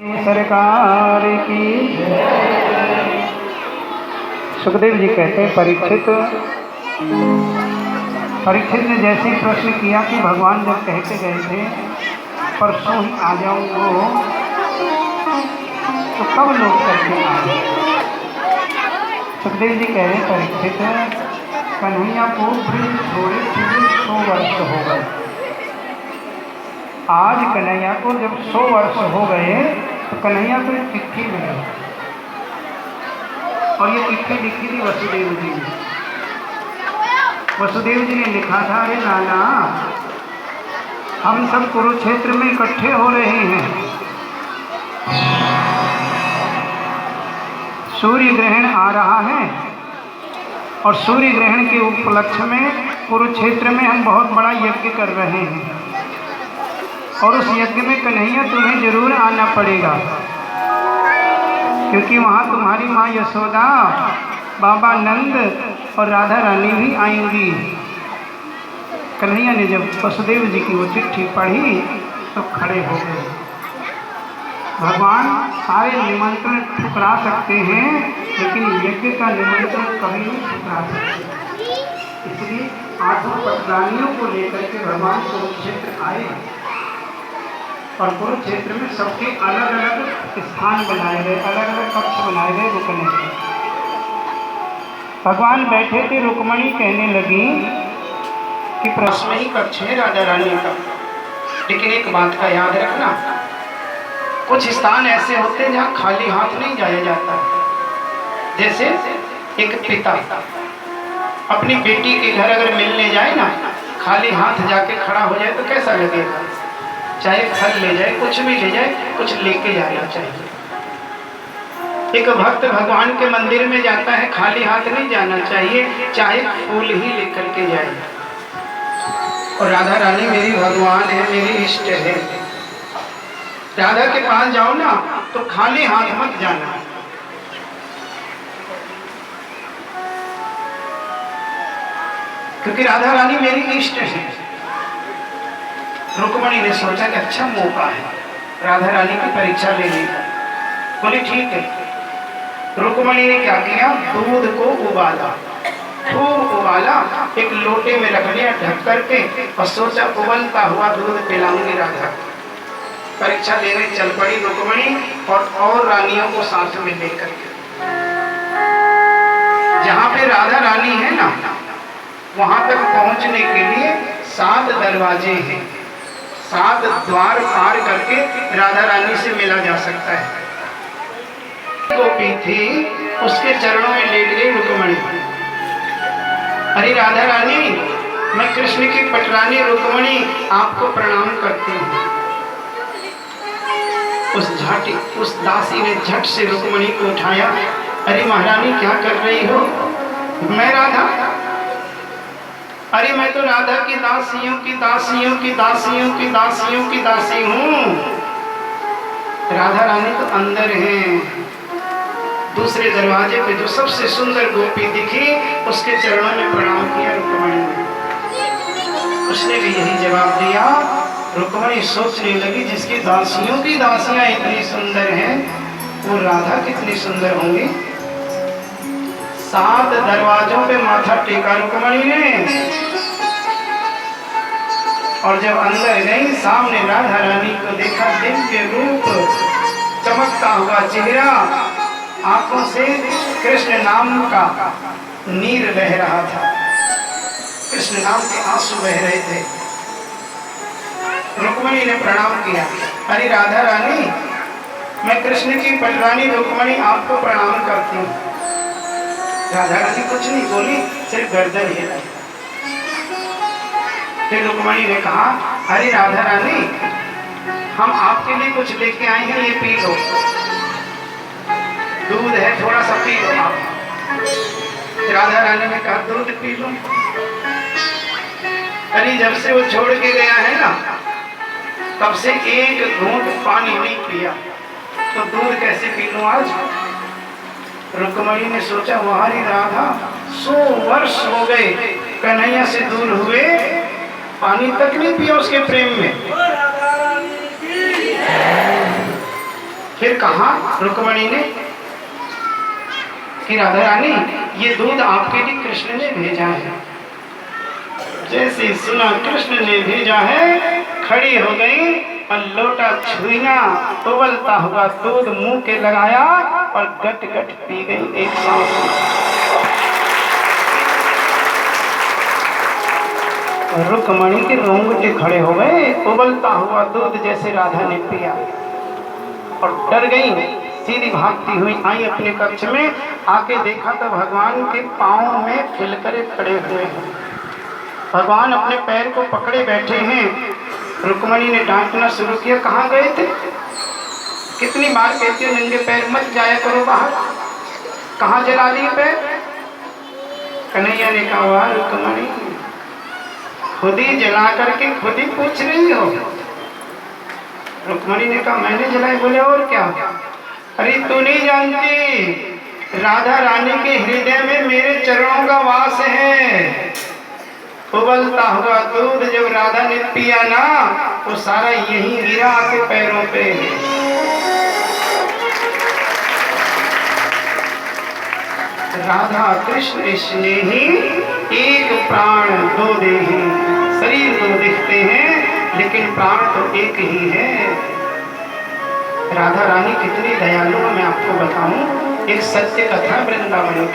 सरकार की। सुखदेव जी कहते हैं परीक्षित ने जैसे प्रश्न किया कि भगवान जब कहते गए थे परसों ही आ जाऊंगो तो कब लौट करके आए। सुखदेव जी कह रहे परीक्षित, कन्हैया को वृद्ध छोड़े 100 वर्ष हो गए। आज कन्हैया को जब 100 वर्ष हो गए तो कन्हैया को एक चिट्ठी मिली और ये चिट्ठी लिखी थी वसुदेव जी ने। वसुदेव जी ने लिखा था, अरे नाना, हम सब कुरुक्षेत्र में इकट्ठे हो रहे हैं। सूर्य ग्रहण आ रहा है और सूर्य ग्रहण के उपलक्ष्य में कुरुक्षेत्र में हम बहुत बड़ा यज्ञ कर रहे हैं और उस यज्ञ में कन्हैया तुम्हें जरूर आना पड़ेगा, क्योंकि वहाँ तुम्हारी माँ यशोदा, बाबा नंद और राधा रानी भी आएंगी। कन्हैया ने जब वसुदेव जी की वो चिट्ठी पढ़ी तो खड़े हो गए। भगवान सारे निमंत्रण ठुकरा सकते हैं लेकिन यज्ञ का निमंत्रण कभी नहीं ठुकरा सकते। इसलिए 8 पटरानियों को लेकर के भगवान कुरुक्षेत्र आए और कुरुक्षेत्र में सबके अलग अलग स्थान बनाए गए, अलग अलग कक्ष बनाए गए रुकने के। भगवान बैठे थे, रुक्मणी कहने लगी कि प्रश्न ही कक्ष है राधा रानी का, लेकिन एक बात का याद रखना, कुछ स्थान ऐसे होते हैं जहाँ खाली हाथ नहीं जाया जाता। जैसे एक पिता अपनी बेटी के घर अगर मिलने जाए ना, खाली हाथ जाके खड़ा हो जाए तो कैसा लगेगा? चाहे फल ले जाए, कुछ भी ले जाए, कुछ लेके जाना चाहिए। एक भक्त भगवान के मंदिर में जाता है, खाली हाथ नहीं जाना चाहिए, चाहे फूल ही लेकर के जाए। और राधा रानी मेरी भगवान है, मेरी इष्ट है। राधा के पास जाओ ना तो खाली हाथ मत जाना। क्योंकि राधा रानी मेरी इष्ट है। रुक्मणी ने सोचा कि अच्छा मौका है राधा रानी की परीक्षा लेने का। बोली ठीक है। रुक्मणी ने क्या किया, दूध को उबाला, खूब उबाला, एक लोटे में रख लिया ढक करके और सोचा उबलता हुआ दूध पिलाऊंगी राधा। परीक्षा लेने चल पड़ी रुक्मणी और रानियों को साथ में लेकर के। जहाँ पे राधा रानी है ना, वहां तक पहुंचने के लिए 7 दरवाजे हैं। 7 द्वार पार करके राधा रानी से मिला जा सकता है। गोपी थी, उसके चरणों में लेट गई रुक्मणी। अरे राधा रानी, मैं कृष्ण की पटरानी रुक्मणी आपको प्रणाम करती हूँ। उस दासी ने झट से रुक्मणी को उठाया। अरे महारानी क्या कर रही हो? मैं राधा, अरे मैं तो राधा की दासियों की दासियों की दासियों की दासियों की दासी हूँ। राधा रानी तो अंदर है। दूसरे दरवाजे पे जो सबसे सुंदर गोपी दिखी, उसके चरणों में प्रणाम किया रुक्मणी ने। उसने भी यही जवाब दिया। रुक्मणी सोचने लगी, जिसकी दासियों की दासियां इतनी सुंदर हैं, वो राधा कितनी सुंदर होंगी। 7 दरवाजों पे माथा टेका रुक्मणी ने और जब अंदर गई, सामने राधा रानी को देखा। दिव्य रूप, चमकता हुआ चेहरा, आंखों से कृष्ण नाम का नीर बह रहा था, कृष्ण नाम के आंसू बह रहे थे। रुक्मणी ने प्रणाम किया। अरे राधा रानी, मैं कृष्ण की पटरानी रुक्मणी आपको प्रणाम करती हूँ। राधा रानी कुछ नहीं बोली, सिर्फ गर्दन हिलाई। फिर रुक्मणी ने कहा, अरे राधा रानी, हम आपके लिए कुछ लेके आए हैं, ये पी लो। दूध है, थोड़ा सा पी लो आप। राधा रानी ने कहा, दूध पी लो? अरे जब से वो छोड़ के गया है ना, तब से एक घूंट पानी नहीं पिया, तो दूध कैसे पी लूं आज? रुक्मणी ने सोचा, हमारी राधा 100 वर्ष हो गए कन्हैया से दूर हुए, पानी तक नहीं पिया उसके प्रेम में। फिर कहा रुक्मणी ने कि राधा रानी ये दूध आपके लिए कृष्ण ने भेजा है। जैसे सुना कृष्ण ने भेजा है, खड़ी हो गई और लोटा छुईना उबलता हुआ दूध मुंह के लगाया और गट गट पी गई एक सांस में। रुक्मणी के रोंगटे खड़े हो गए। उबलता हुआ दूध जैसे राधा ने पिया और डर गई। सीधी भागती हुई आई अपने कक्ष में। आके देखा तो भगवान के पांव में फिलकरे खड़े हुए हैं। भगवान अपने पैर को पकड़े बैठे हैं। रुक्मणी ने डांटना शुरू किया, कहाँ गए थे? कितनी बार कहती हो नंगे पैर मत जाया करो बाहर, कहाँ जला दिए पैर? कन्हैया ने कहा, वाह रुक्मणी, खुद ही जला करके खुद ही पूछ रही हो। रुक्मणी ने कहा, मैंने जलाए? बोले और क्या? अरे तू नहीं जानती, राधा रानी के हृदय में मेरे चरणों का वास है। उबलता हुआ दूध जब राधा ने पिया ना, वो सारा यही गिरा के पैरों पे। राधा कृष्ण स्नेही एक प्राण दो देही। शरीर दो दिखते हैं लेकिन प्राण तो एक ही है। राधा रानी कितनी दयालु, मैं आपको बताऊं। एक सत्य कथा वृंदावन